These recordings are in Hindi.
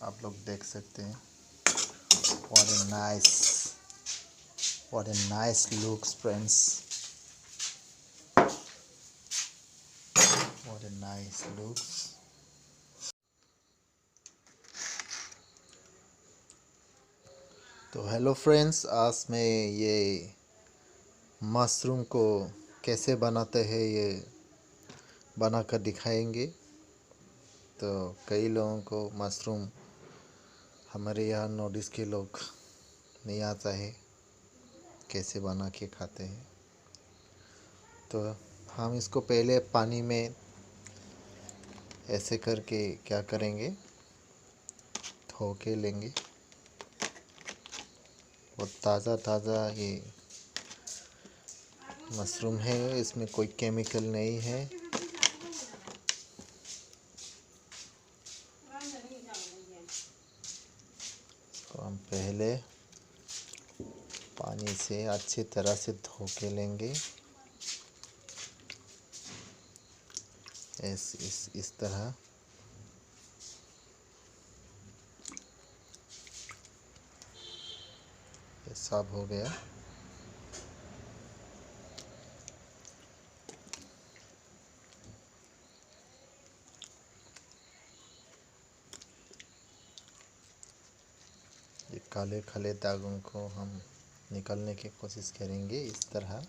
आप लोग देख सकते हैं। what a nice looks friends, what a nice looks। तो हेलो फ्रेंड्स, आज मैं ये मशरूम को कैसे बनाते हैं ये बनाकर दिखाएंगे। तो कई लोगों को मशरूम हमारे यहाँ नॉर्थ ईस्ट के लोग नहीं आता है कैसे बना के खाते हैं। तो हम इसको पहले पानी में ऐसे करके क्या करेंगे, धो के लेंगे। और ताज़ा ताज़ा ये मशरूम है, इसमें कोई केमिकल नहीं है। तो हम पहले पानी से अच्छी तरह से धो के लेंगे। इस तरह ये साफ हो गया। ये काले काले दागों को हम निकालने की कोशिश करेंगे इस तरह।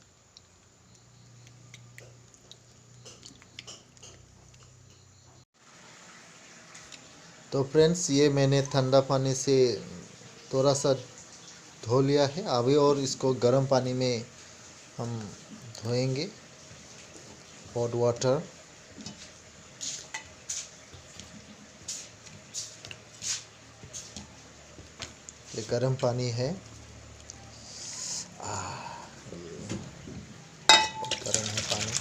तो फ्रेंड्स, ये मैंने ठंडा पानी से थोड़ा सा धो लिया है अभी, और इसको गर्म पानी में हम धोएंगे। हॉट वाटर, ये गर्म पानी है। बहुत गर्म है पानी।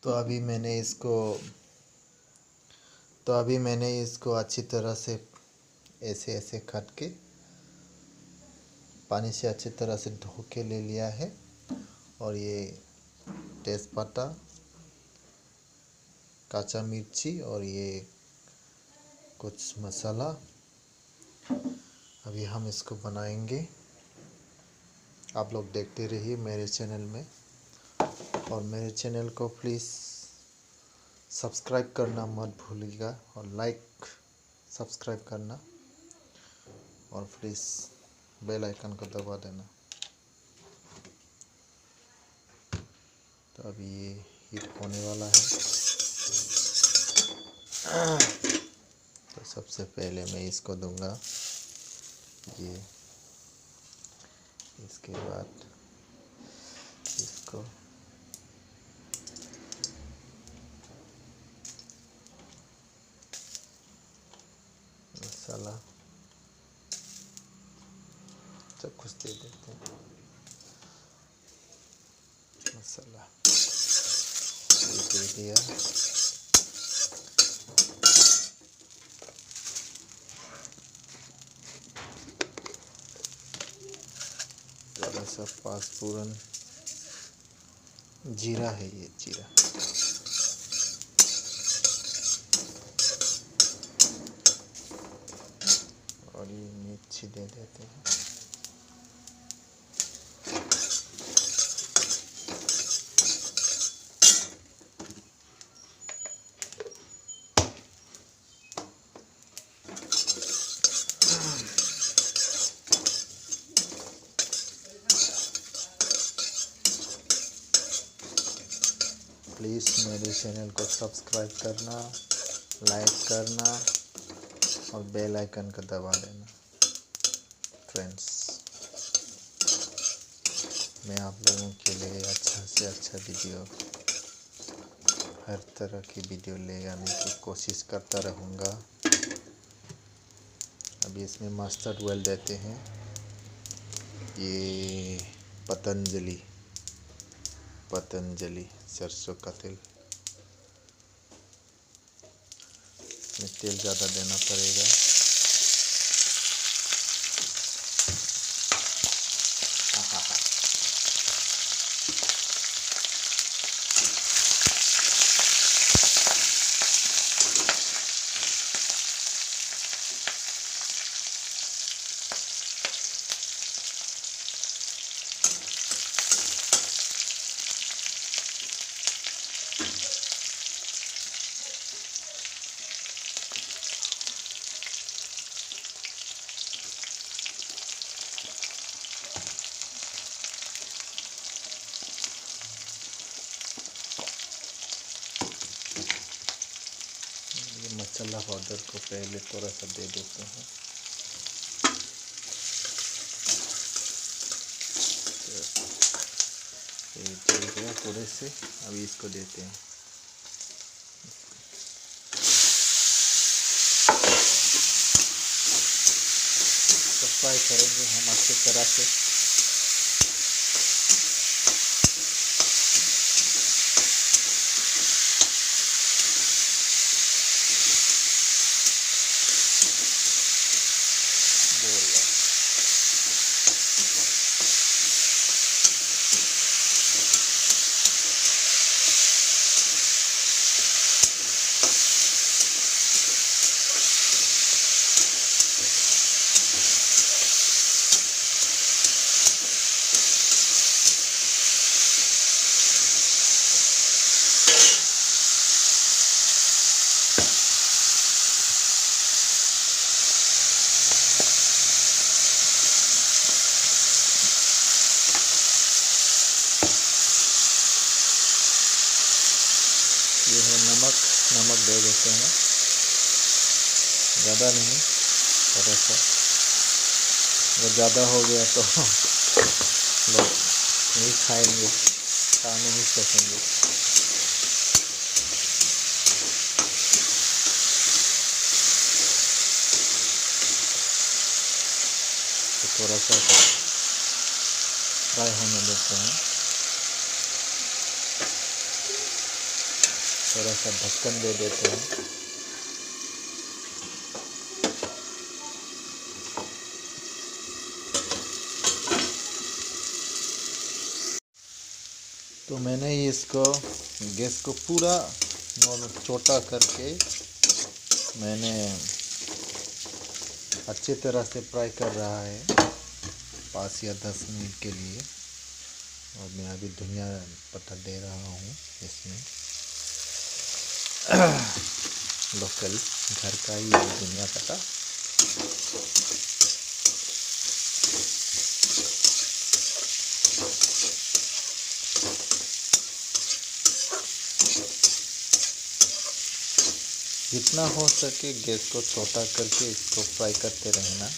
तो अभी मैंने इसको अच्छी तरह से ऐसे ऐसे काट के पानी से अच्छी तरह से धो के ले लिया है। और ये तेज़पत्ता, कच्चा मिर्ची और ये कुछ मसाला, अभी हम इसको बनाएंगे। आप लोग देखते रहिए मेरे चैनल में, और मेरे चैनल को प्लीज़ सब्सक्राइब करना मत भूलिएगा, और लाइक सब्सक्राइब करना, और प्लीज़ बेल आइकन को दबा देना। तो अभी ये हीट होने वाला है। तो सबसे पहले मैं इसको दूंगा ये, इसके बाद इसको मसाला सब कुछ दे देते हैं। मसाला ये दे दिया। थोड़ा सा पाँचफोरन, जीरा है ये जीरा, और ये मिर्ची दे देते हैं। प्लीज़ मेरे चैनल को सब्सक्राइब करना, लाइक करना और बेल आइकन का दबा देना फ्रेंड्स। मैं आप लोगों के लिए अच्छा से अच्छा वीडियो, हर तरह की वीडियो ले आने की कोशिश करता रहूँगा। अभी इसमें मस्टर्ड ऑयल देते हैं, ये पतंजलि सरसों का तेल। इसमें तेल ज़्यादा देना पड़ेगा। मसाला पाउडर को पहले थोड़ा सा दे देते हैं। तो ये जल गया थोड़े से, अभी इसको देते हैं। तो फ्राई करेंगे हम अच्छी तरह से। ये है नमक, नमक दे देते हैं, ज़्यादा नहीं, थोड़ा सा। अगर ज़्यादा हो गया तो लोग नहीं खाएंगे, खा नहीं सकेंगे। तो थोड़ा सा फ्राई होने देते हैं। थोड़ा सा ढक्कन दे देते हैं। तो मैंने इसको गैस को पूरा छोटा करके मैंने अच्छी तरह से फ्राई कर रहा है 5 या 10 मिनट के लिए। और मैं अभी धनिया पत्ता दे रहा हूँ इसमें। लोकल घर का ही धनिया पत्ता। जितना हो सके गैस को छोटा करके इसको फ्राई करते रहना,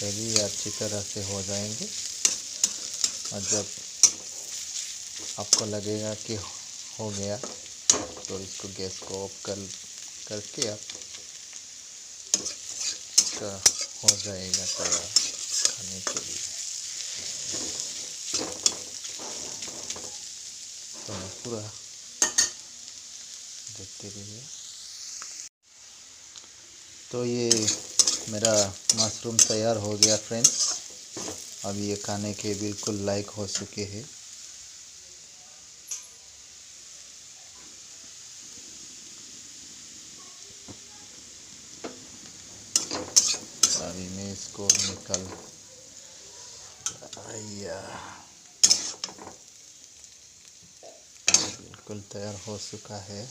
तभी अच्छी तरह से हो जाएंगे। और जब आपको लगेगा कि हो गया तो इसको गैस को ऑफ करके आप इसका हो जाएगा तैयार खाने के लिए। तो पूरा देखते रहिए। तो ये मेरा मशरूम तैयार हो गया फ्रेंड्स। अब ये खाने के बिल्कुल लायक हो चुके हैं। अभी मैं इसको निकल आया, बिल्कुल तैयार हो चुका है।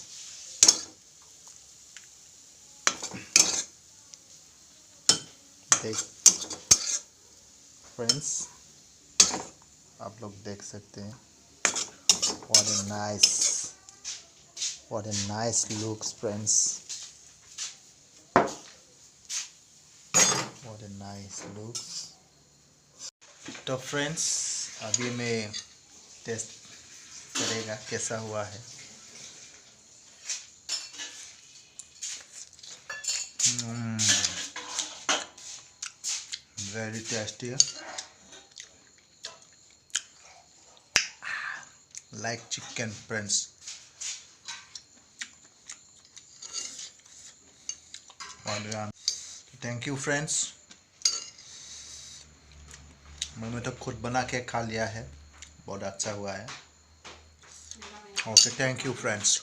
देख फ्रेंड्स, आप लोग देख सकते हैं। What a nice looks friends. What a nice looks. तो फ्रेंड्स अभी मैं टेस्ट करेगा कैसा हुआ है। Very tasty, like chicken friends. Thank you friends. मैंने तो खुद बना के खा लिया है, बहुत अच्छा हुआ है। Okay, thank you friends.